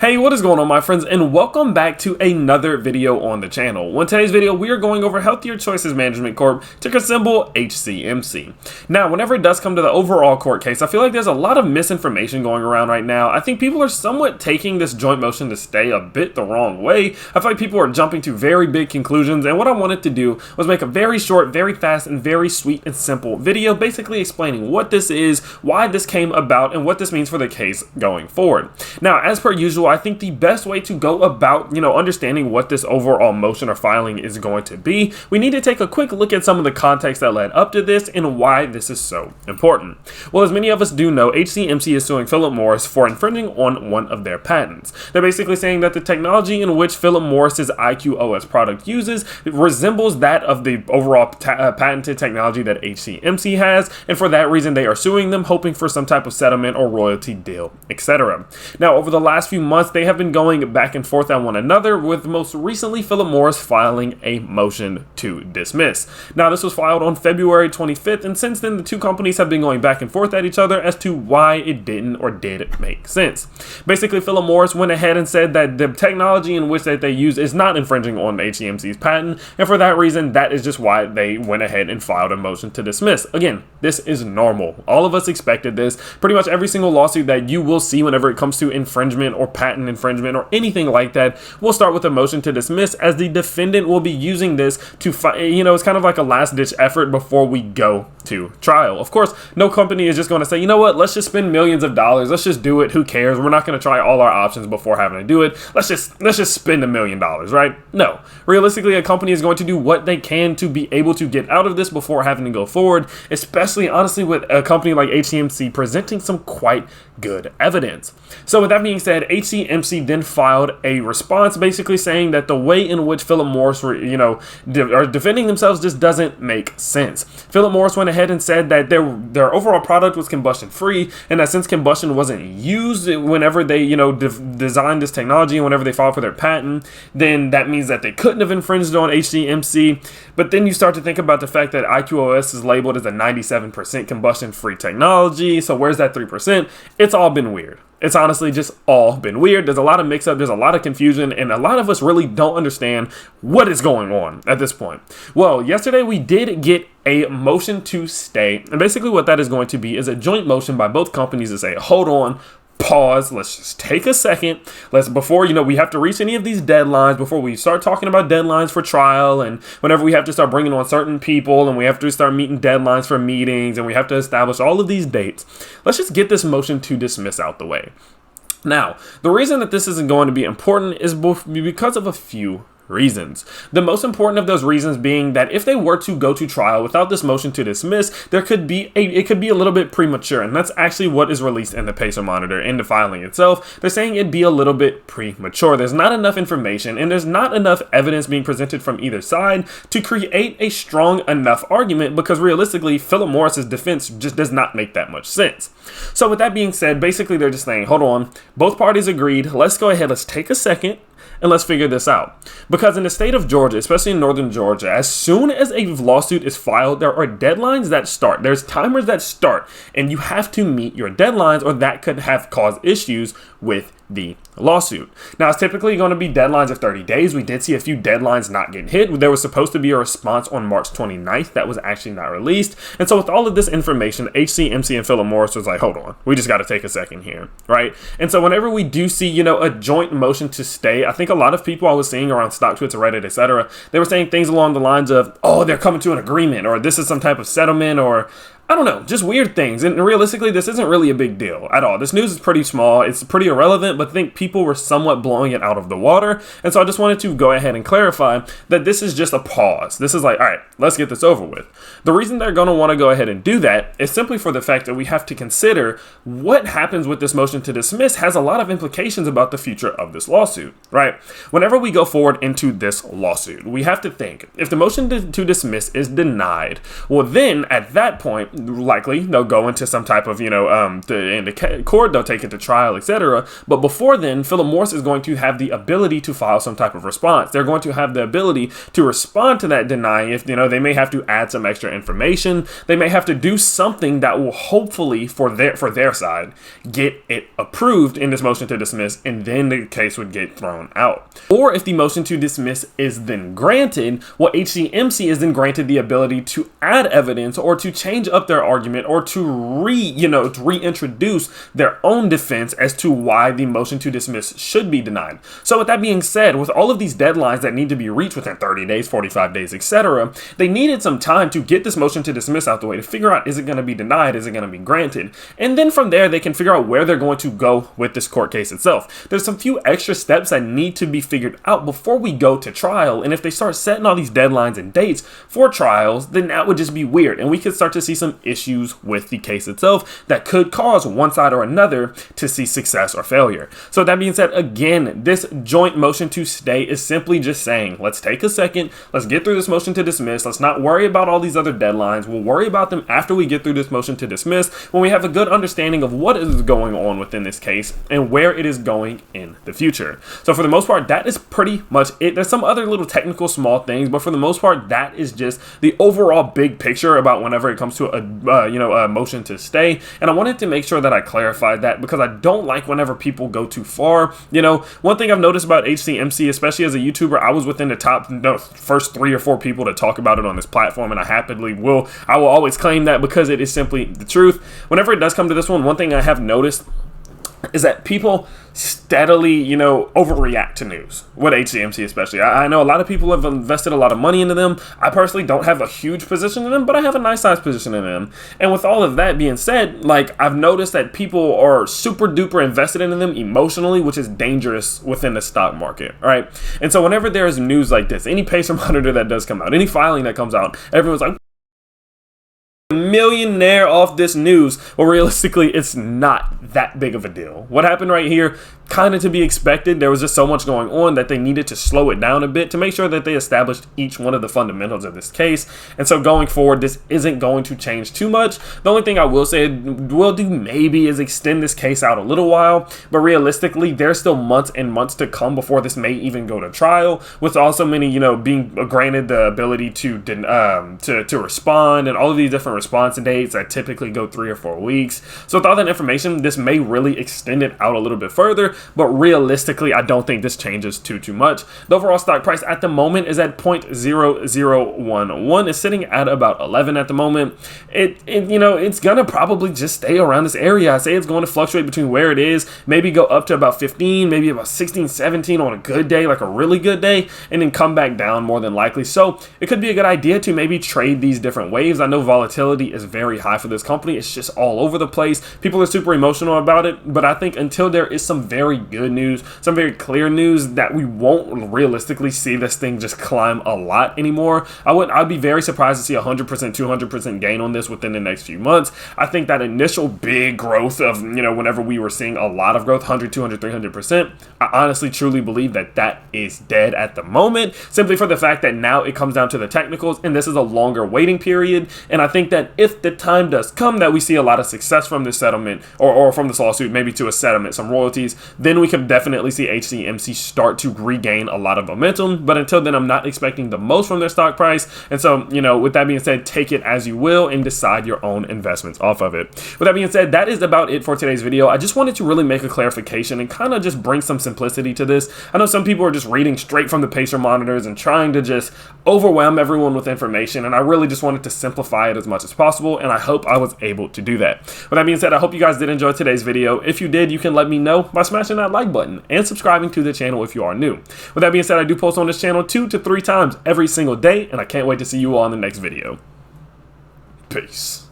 Hey, what is going on, my friends, and welcome back to another video on the channel. In today's video, we are going over Healthier Choices Management Corp, ticker symbol HCMC. Now, whenever it does come to the overall court case, I feel like there's a lot of misinformation going around right now. I think people are somewhat taking this joint motion to stay a bit the wrong way. I feel like people are jumping to very big conclusions, and what I wanted to do was make a very short, very fast, and very sweet and simple video, basically explaining what this is, why this came about, and what this means for the case going forward. Now, as per usual, I think the best way to go about, understanding what this overall motion or filing is going to be, we need to take a quick look at some of the context that led up to this and why this is so important. Well, as many of us do know, HCMC is suing Philip Morris for infringing on one of their patents. They're basically saying that the technology in which Philip Morris's IQOS product uses resembles that of the overall patented technology that HCMC has, and for that reason they are suing them, hoping for some type of settlement or royalty deal, etc. Now, over the last few months, they have been going back and forth on one another, with most recently Philip Morris filing a motion to dismiss. Now, this was filed on February 25th, and since then the two companies have been going back and forth at each other as to why it didn't or did make sense. Basically, Philip Morris went ahead and said that the technology in which that they use is not infringing on HCMC's patent, and for that reason, that is just why they went ahead and filed a motion to dismiss. Again, this is normal. All of us expected this. Pretty much every single lawsuit that you will see whenever it comes to infringement or patent infringement or anything like that will start with a motion to dismiss, as the defendant will be using this to it's kind of like a last ditch effort before we go to trial. Of course, no company is just going to say, you know what, let's just spend millions of dollars, let's just do it, who cares, we're not going to try all our options before having to do it, let's just spend $1 million, right? No, realistically, a company is going to do what they can to be able to get out of this before having to go forward, especially honestly with a company like HCMC presenting some quite good evidence. So with that being said, HCMC then filed a response basically saying that the way in which Philip Morris are defending themselves just doesn't make sense. Philip Morris went ahead and said that their overall product was combustion free, and that since combustion wasn't used whenever they designed this technology and whenever they filed for their patent, then that means that they couldn't have infringed on HCMC. But then you start to think about the fact that IQOS is labeled as a 97% combustion free technology, so where's that 3%? It's all been weird. It's honestly just all been weird. There's a lot of mix-up, there's a lot of confusion, and a lot of us really don't understand what is going on at this point. Well, yesterday we did get a motion to stay, and basically what that is going to be is a joint motion by both companies to say, hold on, pause, let's just take a second, before we have to reach any of these deadlines, before we start talking about deadlines for trial, and whenever we have to start bringing on certain people, and we have to start meeting deadlines for meetings, and we have to establish all of these dates, let's just get this motion to dismiss out the way. Now, the reason that this isn't going to be important is because of a few reasons. The most important of those reasons being that if they were to go to trial without this motion to dismiss, it could be a little bit premature, and that's actually what is released in the PACER monitor in the filing itself. They're saying it'd be a little bit premature. There's not enough information, and there's not enough evidence being presented from either side to create a strong enough argument, because realistically, Philip Morris's defense just does not make that much sense. So with that being said, basically they're just saying, hold on, both parties agreed, let's go ahead, let's take a second, and let's figure this out. Because in the state of Georgia, especially in northern Georgia, as soon as a lawsuit is filed, there are deadlines that start. There's timers that start, and you have to meet your deadlines, or that could have caused issues with the lawsuit. Now, it's typically going to be deadlines of 30 days. We did see a few deadlines not get hit. There was supposed to be a response on March 29th that was actually not released. And so with all of this information, HCMC and Philip Morris was like, hold on, we just got to take a second here, right? And so whenever we do see, a joint motion to stay, I think a lot of people I was seeing around StockTwits, Reddit, etc., they were saying things along the lines of, oh, they're coming to an agreement, or this is some type of settlement, or I don't know, just weird things. And realistically, this isn't really a big deal at all. This news is pretty small. It's pretty irrelevant, but I think people were somewhat blowing it out of the water. And so I just wanted to go ahead and clarify that this is just a pause. This is like, all right, let's get this over with. The reason they're going to want to go ahead and do that is simply for the fact that we have to consider what happens with this motion to dismiss has a lot of implications about the future of this lawsuit, right? Whenever we go forward into this lawsuit, we have to think, if the motion to dismiss is denied, well then at that point, likely they'll go into some type of, in the court, they'll take it to trial, etc. But before then, Philip Morris is going to have the ability to file some type of response. They're going to have the ability to respond to that denying if, they may have to add some extra information. They may have to do something that will hopefully, for their side, get it approved in this motion to dismiss, and then the case would get thrown out. Or if the motion to dismiss is then granted, HCMC is then granted the ability to add evidence or to change up their argument or to reintroduce their own defense as to why the motion to dismiss should be denied. So with that being said, with all of these deadlines that need to be reached within 30 days, 45 days, etc., they needed some time to get this motion to dismiss out the way to figure out, is it going to be denied? Is it going to be granted? And then from there, they can figure out where they're going to go with this court case itself. There's some few extra steps that need to be figured out before we go to trial. And if they start setting all these deadlines and dates for trials, then that would just be weird. And we could start to see some issues with the case itself that could cause one side or another to see success or failure. So that being said, again, this joint motion to stay is simply just saying, let's take a second, let's get through this motion to dismiss, let's not worry about all these other deadlines, we'll worry about them after we get through this motion to dismiss, when we have a good understanding of what is going on within this case and where it is going in the future. So for the most part, that is pretty much it. There's some other little technical small things, but for the most part, that is just the overall big picture about whenever it comes to a motion to stay. And I wanted to make sure that I clarified that, because I don't like whenever people go too far. One thing I've noticed about HCMC, especially as a YouTuber, I was within the top first 3 or 4 people to talk about it on this platform, and I will always claim that because it is simply the truth. Whenever it does come to this one thing I have noticed is that people steadily, overreact to news with HCMC especially. I know a lot of people have invested a lot of money into them. I personally don't have a huge position in them, but I have a nice size position in them. And with all of that being said, I've noticed that people are super duper invested in them emotionally, which is dangerous within the stock market, right? And so whenever there is news like this, any pacer monitor that does come out, any filing that comes out, everyone's like, millionaire off this news. Well, realistically, it's not that big of a deal. What happened right here, kind of to be expected. There was just so much going on that they needed to slow it down a bit to make sure that they established each one of the fundamentals of this case. And so going forward, this isn't going to change too much. The only thing I will say we'll do maybe is extend this case out a little while, but realistically, there's still months and months to come before this may even go to trial, with also many, being granted the ability to respond, and all of these different response dates that typically go 3 or 4 weeks. So with all that information, this may really extend it out a little bit further, but realistically, I don't think this changes too much. The overall stock price at the moment is at 0.0011. It's sitting at about 11 at the moment. It's gonna probably just stay around this area. I say it's going to fluctuate between where it is, maybe go up to about 15, maybe about 16, 17 on a good day, like a really good day, and then come back down more than likely. So it could be a good idea to maybe trade these different waves. I know volatility is very high for this company. It's just all over the place. People are super emotional about it, but I think until there is some very good news, some very clear news, that we won't realistically see this thing just climb a lot anymore. I'd be very surprised to see 100%, 200% gain on this within the next few months. I think that initial big growth of, whenever we were seeing a lot of growth, 100, 200, 300%, I honestly truly believe that is dead at the moment, simply for the fact that now it comes down to the technicals, and this is a longer waiting period. And I think that if the time does come that we see a lot of success from this settlement or from this lawsuit, maybe to a settlement, some royalties, then we could definitely see HCMC start to regain a lot of momentum. But until then, I'm not expecting the most from their stock price. And so, with that being said, take it as you will and decide your own investments off of it. With that being said, that is about it for today's video. I just wanted to really make a clarification and kind of just bring some simplicity to this. I know some people are just reading straight from the pacer monitors and trying to just overwhelm everyone with information, and I really just wanted to simplify it as much as possible, and I hope I was able to do that. With that being said, I hope you guys did enjoy today's video. If you did, you can let me know by smashing that like button and subscribing to the channel if you are new. With that being said, I do post on this channel 2 to 3 times every single day, and I can't wait to see you all in the next video. Peace.